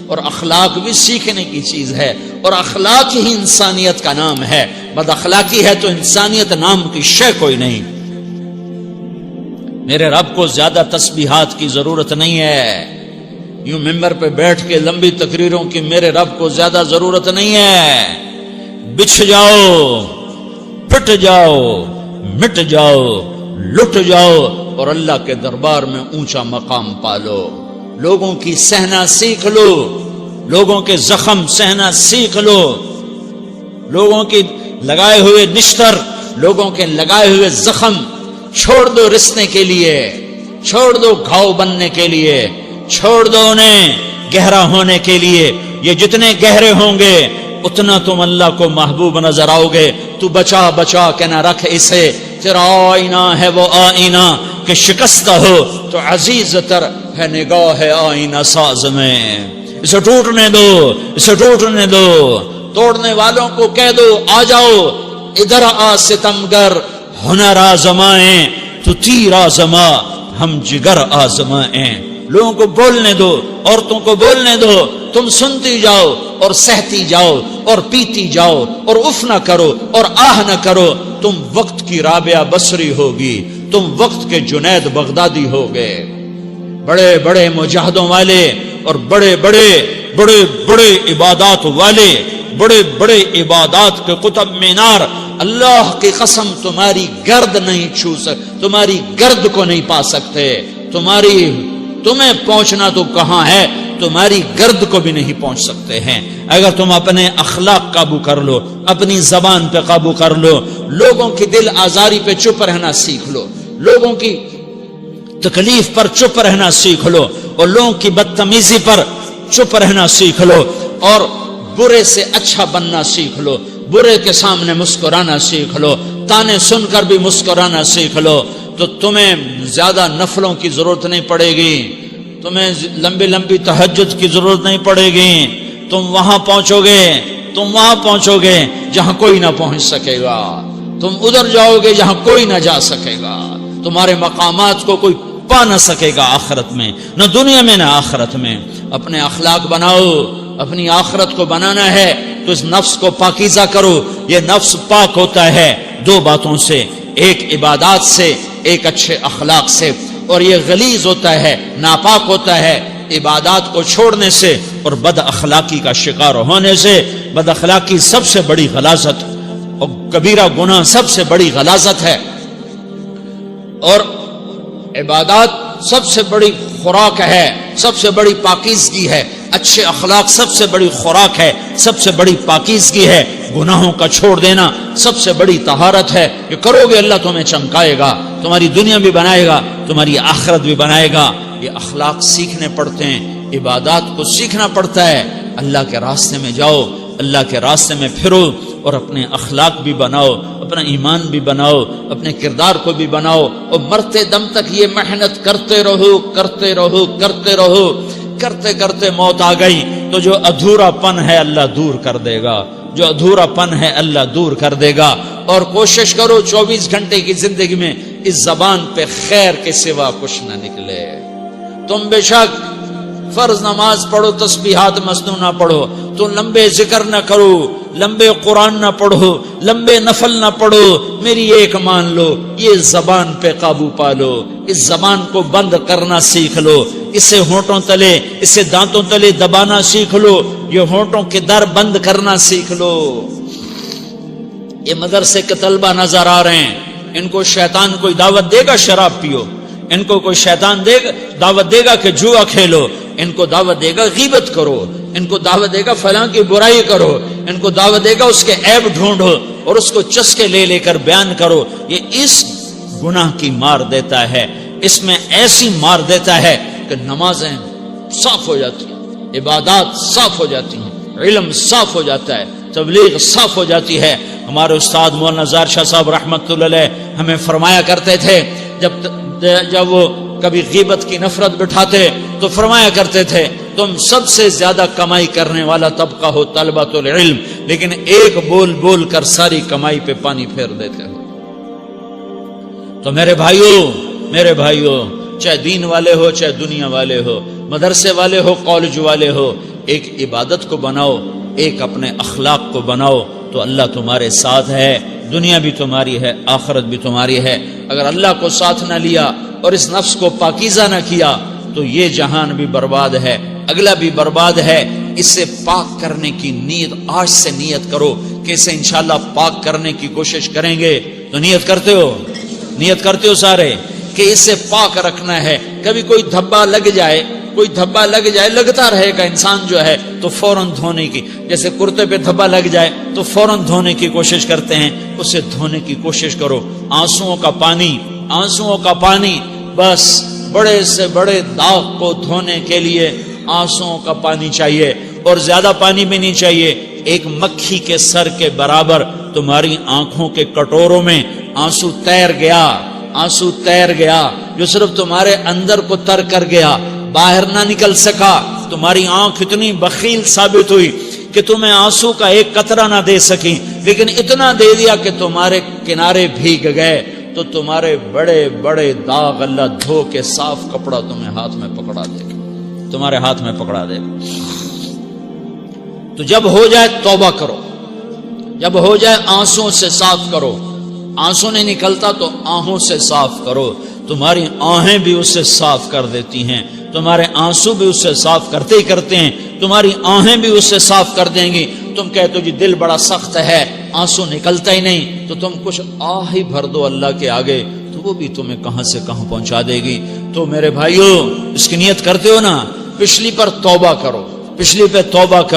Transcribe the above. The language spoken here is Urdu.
اور اخلاق بھی سیکھنے کی چیز ہے، اور اخلاق ہی انسانیت کا نام ہے۔ بد اخلاقی ہے تو انسانیت نام کی شے کوئی نہیں۔ میرے رب کو زیادہ تسبیحات کی ضرورت نہیں ہے، یوں ممبر پہ بیٹھ کے لمبی تقریروں کی میرے رب کو زیادہ ضرورت نہیں ہے۔ بچھ جاؤ، پٹ جاؤ، مٹ جاؤ، لٹ جاؤ، اور اللہ کے دربار میں اونچا مقام پالو۔ لوگوں کی سہنا سیکھ لو، لوگوں کے زخم سہنا سیکھ لو، لوگوں کی لگائے ہوئے نشتر، لوگوں کے لگائے ہوئے زخم چھوڑ دو رسنے کے لیے، چھوڑ دو گھاؤ بننے کے لیے، چھوڑ دو انہیں گہرا ہونے کے لیے۔ یہ جتنے گہرے ہوں گے اتنا تم اللہ کو محبوب نظر آؤ گے۔ تو بچا بچا کے نہ رکھ اسے، تیرا آئینہ ہے وہ آئینہ کہ شکستہ ہو تو عزیز تر ہے نگاہ آئینہ ساز میں۔ اسے ٹوٹنے دو، اسے ٹوٹنے دو۔ توڑنے والوں کو کہہ دو آ جاؤ ادھر آ ستمگر، ہنر آزمائیں تو تیر آزما، ہم جگر آزمائیں۔ لوگوں کو بولنے دو، عورتوں کو بولنے دو، تم سنتی جاؤ اور سہتی جاؤ اور پیتی جاؤ اور اف نہ کرو اور آہ نہ کرو۔ تم وقت کی رابعہ بصری ہوگی، تم وقت کے جنید بغدادی ہوگے۔ بڑے بڑے مجاہدوں والے اور بڑے بڑے بڑے بڑے عبادات والے، بڑے بڑے عبادات کے قطب مینار، اللہ کی قسم تمہاری گرد نہیں چھو سکتے، تمہاری گرد کو نہیں پا سکتے۔ تمہیں پہنچنا تو کہاں ہے، تمہاری گرد کو بھی نہیں پہنچ سکتے ہیں۔ اگر تم اپنے اخلاق قابو کر لو، اپنی زبان پہ قابو کر لو، لوگوں کی دل آزاری پہ چپ رہنا سیکھ لو، لوگوں کی تکلیف پر چپ رہنا سیکھ لو، اور لوگوں کی بدتمیزی پر چپ رہنا سیکھ لو، اور برے سے اچھا بننا سیکھ لو، برے کے سامنے مسکرانا سیکھ لو، تانے سن کر بھی مسکرانا سیکھ لو، تو تمہیں زیادہ نفلوں کی ضرورت نہیں پڑے گی، تمہیں لمبی لمبی تہجد کی ضرورت نہیں پڑے گی۔ تم وہاں پہنچو گے، تم وہاں پہنچو گے جہاں کوئی نہ پہنچ سکے گا، تم ادھر جاؤ گے جہاں کوئی نہ جا سکے گا، تمہارے مقامات کو کوئی پا نہ سکے گا آخرت میں، نہ دنیا میں نہ آخرت میں۔ اپنے اخلاق بناؤ، اپنی آخرت کو بنانا ہے تو اس نفس کو پاکیزہ کرو۔ یہ نفس پاک ہوتا ہے دو باتوں سے، ایک عبادات سے، ایک اچھے اخلاق سے، اور یہ غلیظ ہوتا ہے، ناپاک ہوتا ہے عبادات کو چھوڑنے سے اور بد اخلاقی کا شکار ہونے سے۔ بد اخلاقی سب سے بڑی غلاظت اور کبیرہ گناہ سب سے بڑی غلاظت ہے، اور عبادات سب سے بڑی خوراک ہے، سب سے بڑی پاکیزگی ہے۔ اچھے اخلاق سب سے بڑی خوراک ہے، سب سے بڑی پاکیزگی ہے۔ گناہوں کا چھوڑ دینا سب سے بڑی طہارت ہے۔ یہ کرو گے اللہ تمہیں چمکائے گا، تمہاری دنیا بھی بنائے گا، تمہاری آخرت بھی بنائے گا۔ یہ اخلاق سیکھنے پڑتے ہیں، عبادات کو سیکھنا پڑتا ہے۔ اللہ کے راستے میں جاؤ، اللہ کے راستے میں پھرو، اور اپنے اخلاق بھی بناؤ، اپنا ایمان بھی بناؤ، اپنے کردار کو بھی بناؤ، اور مرتے دم تک یہ محنت کرتے رہو، کرتے رہو، کرتے رہو۔ کرتے کرتے موت آ گئی تو جو ادھورا پن ہے اللہ دور کر دے گا، جو ادھورا پن ہے اللہ دور کر دے گا۔ اور کوشش کرو 24 گھنٹے کی زندگی میں اس زبان پہ خیر کے سوا کچھ نہ نکلے۔ تم بے شک فرض نماز پڑھو، تسبیحات مسنون نہ پڑھو، تو لمبے ذکر نہ کرو، لمبے قرآن نہ پڑھو، لمبے نفل نہ پڑھو، میری ایک مان لو، یہ زبان پہ قابو پالو، اس زبان کو بند کرنا سیکھ لو، اسے ہونٹوں تلے، اسے دانتوں تلے دبانا سیکھ لو، یہ ہونٹوں کے در بند کرنا سیکھ لو۔ یہ مدرسے کے طلبہ نظر آ رہے ہیں، ان کو شیطان کوئی دعوت دے گا شراب پیو، ان کو کوئی شیطان دعوت دے گا کہ جوا کھیلو، ان کو دعوت دے گا غیبت کرو، ان کو دعوت دے گا فلاں کی برائی کرو، ان کو دعوت دے گا اس کے عیب ڈھونڈو اور اس کو چسکے لے لے کر بیان کرو۔ یہ اس گناہ کی مار دیتا ہے، اس میں ایسی مار دیتا ہے کہ نمازیں صاف ہو جاتی ہیں، عبادات صاف ہو جاتی ہیں، علم صاف ہو جاتا ہے، تبلیغ صاف ہو جاتی ہے۔ ہمارے استاد مولانا زار شاہ صاحب رحمت اللہ علیہ ہمیں فرمایا کرتے تھے، جب وہ کبھی غیبت کی نفرت بٹھاتے تو فرمایا کرتے تھے تم سب سے زیادہ کمائی کرنے والا طبقہ ہو طلبۃ العلم، لیکن ایک بول بول کر ساری کمائی پہ پانی پھیر دیتے ہو۔ تو میرے بھائیوں چاہے دین والے ہو چاہے دنیا والے ہو، مدرسے والے ہو کالج والے ہو، ایک عبادت کو بناؤ، ایک اپنے اخلاق کو بناؤ، تو اللہ تمہارے ساتھ ہے، دنیا بھی تمہاری ہے، آخرت بھی تمہاری ہے۔ اگر اللہ کو ساتھ نہ لیا اور اس نفس کو پاکیزہ نہ کیا تو یہ جہان بھی برباد ہے، اگلا بھی برباد ہے۔ اسے پاک کرنے کی نیت آج سے نیت کرو کہ اسے انشاءاللہ پاک کرنے کی کوشش کریں گے۔ تو نیت کرتے ہو؟ نیت کرتے ہو سارے کہ اسے پاک رکھنا ہے۔ کبھی کوئی دھبا لگ جائے، کوئی دھبا لگ جائے، لگتا رہے گا انسان جو ہے تو فوراً دھونے کی، جیسے کرتے پہ دھبا لگ جائے تو فوراً دھونے کی کوشش کرتے ہیں، اسے دھونے کی کوشش کرو۔ آنسوؤں کا پانی، آنسوؤں کا پانی، بس بڑے سے بڑے داغ کو دھونے کے لیے آنسوؤں کا پانی چاہیے، اور زیادہ پانی بھی نہیں چاہیے۔ ایک مکھی کے سر کے برابر تمہاری آنکھوں کے کٹوروں میں آنسو تیر گیا، آنسو تیر گیا، جو صرف تمہارے اندر کو تر کر گیا، باہر نہ نکل سکا۔ تمہاری آنکھ اتنی بخیل ثابت ہوئی کہ تمہیں آنسو کا ایک قطرہ نہ دے سکی، لیکن اتنا دے دیا کہ تمہارے کنارے بھیگ گئے۔ تو تمہارے بڑے بڑے داغ اللہ دھو کے صاف کپڑا تمہیں ہاتھ میں پکڑا دے گا، تمہارے ہاتھ میں پکڑا دے گا۔ تو جب ہو جائے توبہ کرو، جب ہو جائے آنسوں سے صاف کرو۔ آنسو نہیں نکلتا تو آہوں سے صاف کرو، تمہاری آہیں بھی اس سے صاف کر دیتی ہیں، تمہارے آنسو بھی اس سے صاف کرتے ہی کرتے ہیں، تمہاری آہیں بھی اس سے صاف کر دیں گی۔ تم کہتے ہو جی دل بڑا سخت ہے، آنسو نکلتا ہی نہیں، تو تم کچھ آہ ہی بھر دو اللہ کے آگے، تو وہ بھی تمہیں کہاں سے کہاں پہنچا دے گی۔ تو میرے بھائیو، اس کی نیت کرتے ہو نا، پچھلی پر توبہ کرو، پچھلی پہ توبہ کرو۔